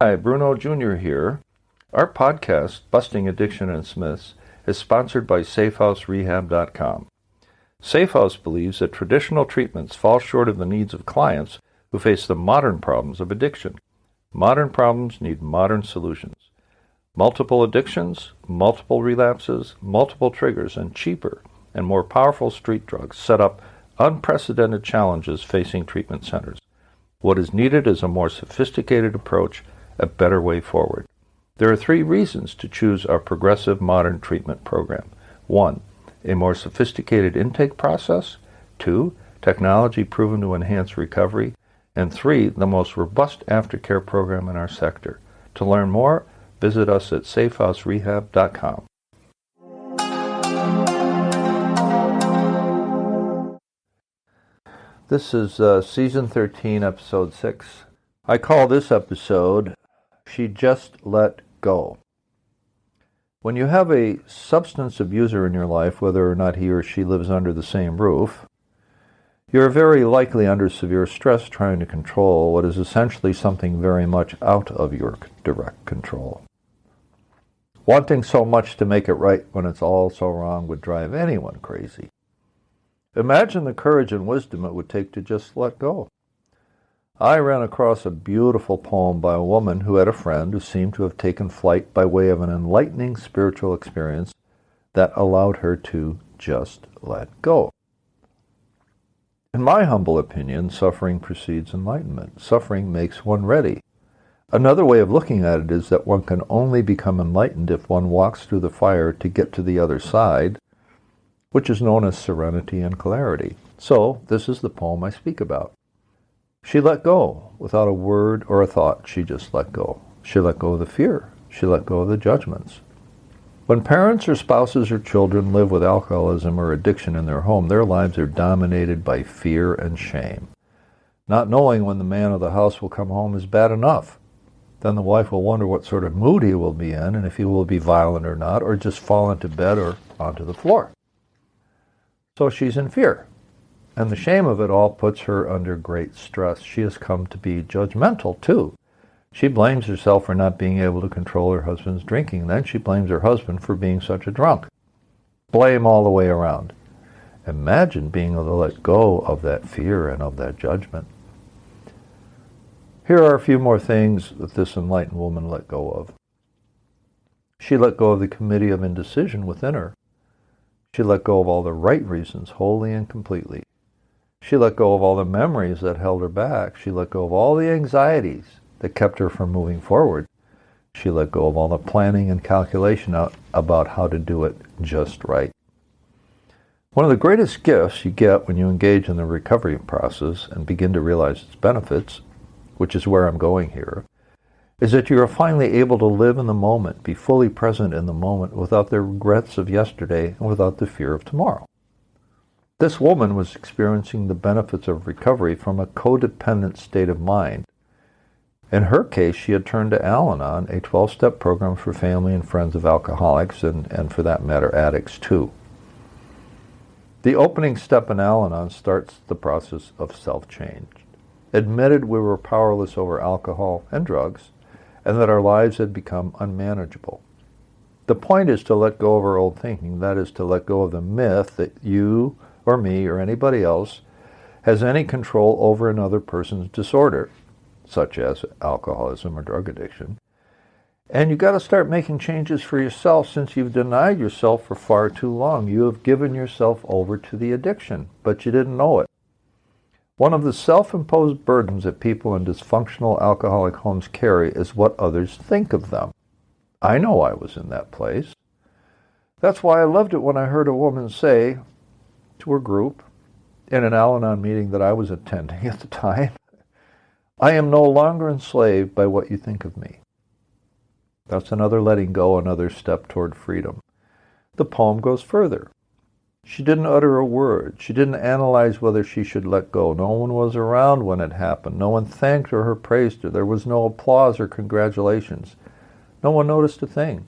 Hi, Bruno Jr. here. Our podcast, Busting Addiction and Myths, is sponsored by SafeHouseRehab.com. SafeHouse believes that traditional treatments fall short of the needs of clients who face the modern problems of addiction. Modern problems need modern solutions. Multiple addictions, multiple relapses, multiple triggers, and cheaper and more powerful street drugs set up unprecedented challenges facing treatment centers. What is needed is a more sophisticated approach, a better way forward. There are 3 reasons to choose our progressive modern treatment program. 1, a more sophisticated intake process. 2, technology proven to enhance recovery. And 3, the most robust aftercare program in our sector. To learn more, visit us at SafeHouseRehab.com. This is Season 13, Episode 6. I call this episode, She Just Let Go. When you have a substance abuser in your life, whether or not he or she lives under the same roof, you're very likely under severe stress trying to control what is essentially something very much out of your direct control. Wanting so much to make it right when it's all so wrong would drive anyone crazy. Imagine the courage and wisdom it would take to just let go. I ran across a beautiful poem by a woman who had a friend who seemed to have taken flight by way of an enlightening spiritual experience that allowed her to just let go. In my humble opinion, suffering precedes enlightenment. Suffering makes one ready. Another way of looking at it is that one can only become enlightened if one walks through the fire to get to the other side, which is known as serenity and clarity. So, this is the poem I speak about. She let go. Without a word or a thought, she just let go. She let go of the fear. She let go of the judgments. When parents or spouses or children live with alcoholism or addiction in their home, their lives are dominated by fear and shame. Not knowing when the man of the house will come home is bad enough. Then the wife will wonder what sort of mood he will be in and if he will be violent or not, or just fall into bed or onto the floor. So she's in fear. And the shame of it all puts her under great stress. She has come to be judgmental, too. She blames herself for not being able to control her husband's drinking. Then she blames her husband for being such a drunk. Blame all the way around. Imagine being able to let go of that fear and of that judgment. Here are a few more things that this enlightened woman let go of. She let go of the committee of indecision within her. She let go of all the right reasons wholly and completely. She let go of all the memories that held her back. She let go of all the anxieties that kept her from moving forward. She let go of all the planning and calculation about how to do it just right. One of the greatest gifts you get when you engage in the recovery process and begin to realize its benefits, which is where I'm going here, is that you are finally able to live in the moment, be fully present in the moment without the regrets of yesterday and without the fear of tomorrow. This woman was experiencing the benefits of recovery from a codependent state of mind. In her case, she had turned to Al-Anon, a 12-step program for family and friends of alcoholics, and for that matter, addicts too. The opening step in Al-Anon starts the process of self-change. Admitted we were powerless over alcohol and drugs, and that our lives had become unmanageable. The point is to let go of our old thinking, that is, to let go of the myth that you or me or anybody else has any control over another person's disorder, such as alcoholism or drug addiction. And you've got to start making changes for yourself since you've denied yourself for far too long. You have given yourself over to the addiction, but you didn't know it. One of the self-imposed burdens that people in dysfunctional alcoholic homes carry is what others think of them. I know I was in that place. That's why I loved it when I heard a woman say to her group in an Al-Anon meeting that I was attending at the time, I am no longer enslaved by what you think of me. That's another letting go, another step toward freedom. The poem goes further. She didn't utter a word. She didn't analyze whether she should let go. No one was around when it happened. No one thanked her or praised her. There was no applause or congratulations. No one noticed a thing.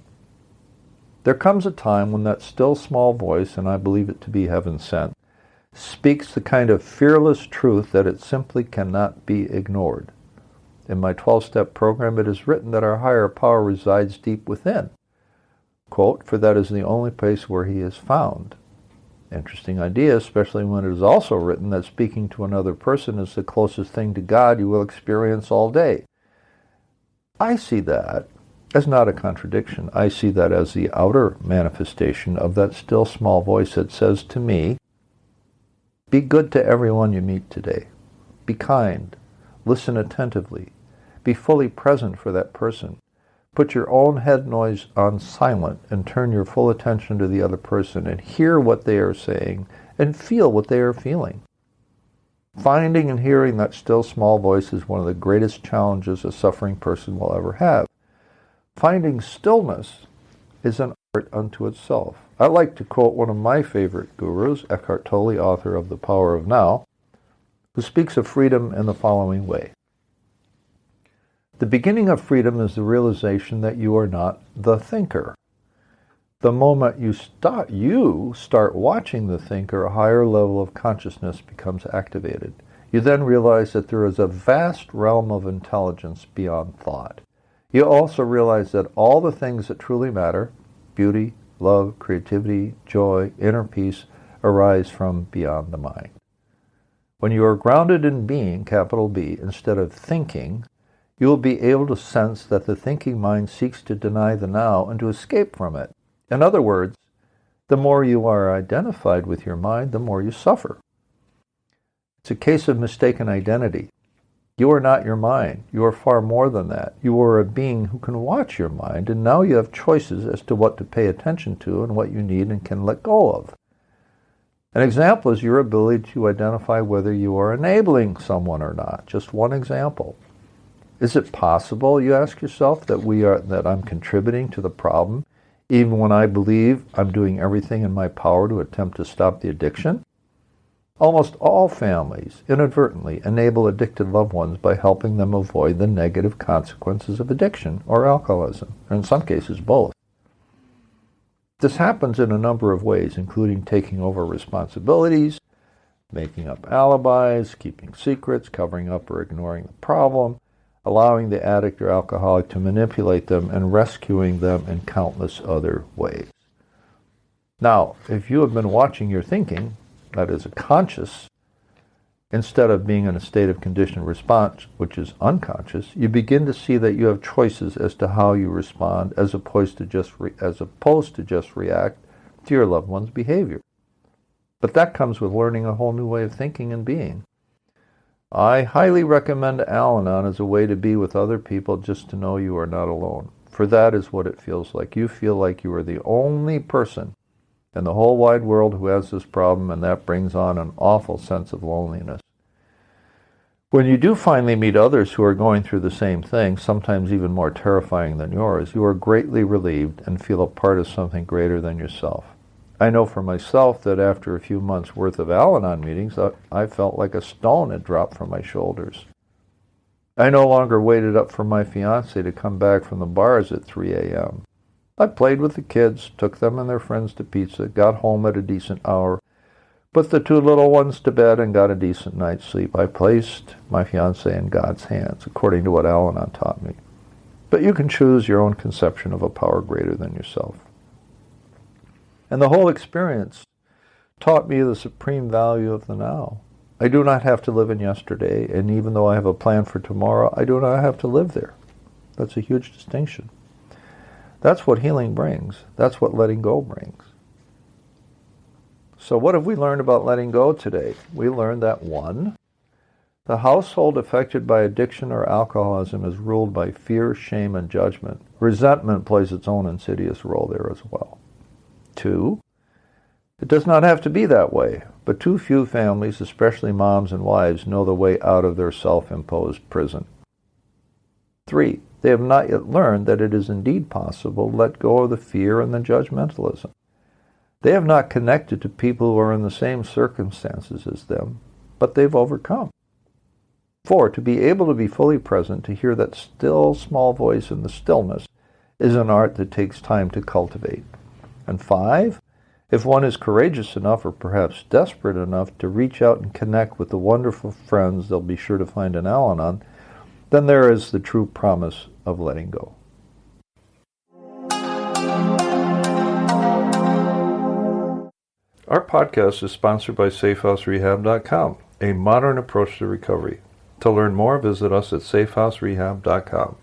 There comes a time when that still small voice, and I believe it to be heaven sent, speaks the kind of fearless truth that it simply cannot be ignored. In my 12-step program, it is written that our higher power resides deep within. Quote, for that is the only place where he is found. Interesting idea, especially when it is also written that speaking to another person is the closest thing to God you will experience all day. I see that as not a contradiction. I see that as the outer manifestation of that still small voice that says to me, be good to everyone you meet today. Be kind. Listen attentively. Be fully present for that person. Put your own head noise on silent and turn your full attention to the other person and hear what they are saying and feel what they are feeling. Finding and hearing that still small voice is one of the greatest challenges a suffering person will ever have. Finding stillness is an art unto itself. I like to quote one of my favorite gurus, Eckhart Tolle, author of The Power of Now, who speaks of freedom in the following way. The beginning of freedom is the realization that you are not the thinker. The moment you start watching the thinker, a higher level of consciousness becomes activated. You then realize that there is a vast realm of intelligence beyond thought. You also realize that all the things that truly matter, beauty, love, creativity, joy, inner peace, arise from beyond the mind. When you are grounded in being, capital B, instead of thinking, you will be able to sense that the thinking mind seeks to deny the now and to escape from it. In other words, the more you are identified with your mind, the more you suffer. It's a case of mistaken identity. You are not your mind. You are far more than that. You are a being who can watch your mind, and now you have choices as to what to pay attention to and what you need and can let go of. An example is your ability to identify whether you are enabling someone or not. Just one example. Is it possible, you ask yourself, that I'm contributing to the problem, even when I believe I'm doing everything in my power to attempt to stop the addiction? Almost all families inadvertently enable addicted loved ones by helping them avoid the negative consequences of addiction or alcoholism, or in some cases both. This happens in a number of ways, including taking over responsibilities, making up alibis, keeping secrets, covering up or ignoring the problem, allowing the addict or alcoholic to manipulate them, and rescuing them in countless other ways. Now, if you have been watching your thinking, that is a conscious, instead of being in a state of conditioned response, which is unconscious, you begin to see that you have choices as to how you respond as opposed to just react to your loved one's behavior. But that comes with learning a whole new way of thinking and being. I highly recommend Al-Anon as a way to be with other people, just to know you are not alone. For that is what it feels like. You feel like you are the only person in the whole wide world who has this problem, and that brings on an awful sense of loneliness. When you do finally meet others who are going through the same thing, sometimes even more terrifying than yours, you are greatly relieved and feel a part of something greater than yourself. I know for myself that after a few months' worth of Al-Anon meetings, I felt like a stone had dropped from my shoulders. I no longer waited up for my fiancée to come back from the bars at 3 a.m. I played with the kids, took them and their friends to pizza, got home at a decent hour, put the two little ones to bed, and got a decent night's sleep. I placed my fiancée in God's hands, according to what Al-Anon taught me. But you can choose your own conception of a power greater than yourself. And the whole experience taught me the supreme value of the now. I do not have to live in yesterday, and even though I have a plan for tomorrow, I do not have to live there. That's a huge distinction. That's what healing brings. That's what letting go brings. So what have we learned about letting go today? We learned that 1, the household affected by addiction or alcoholism is ruled by fear, shame, and judgment. Resentment plays its own insidious role there as well. 2, it does not have to be that way, but too few families, especially moms and wives, know the way out of their self-imposed prison. 3, they have not yet learned that it is indeed possible to let go of the fear and the judgmentalism. They have not connected to people who are in the same circumstances as them, but they've overcome. 4, to be able to be fully present, to hear that still small voice in the stillness, is an art that takes time to cultivate. And 5, if one is courageous enough, or perhaps desperate enough, to reach out and connect with the wonderful friends they'll be sure to find in Al-Anon, then there is the true promise of letting go. Our podcast is sponsored by SafeHouseRehab.com, a modern approach to recovery. To learn more, visit us at SafeHouseRehab.com.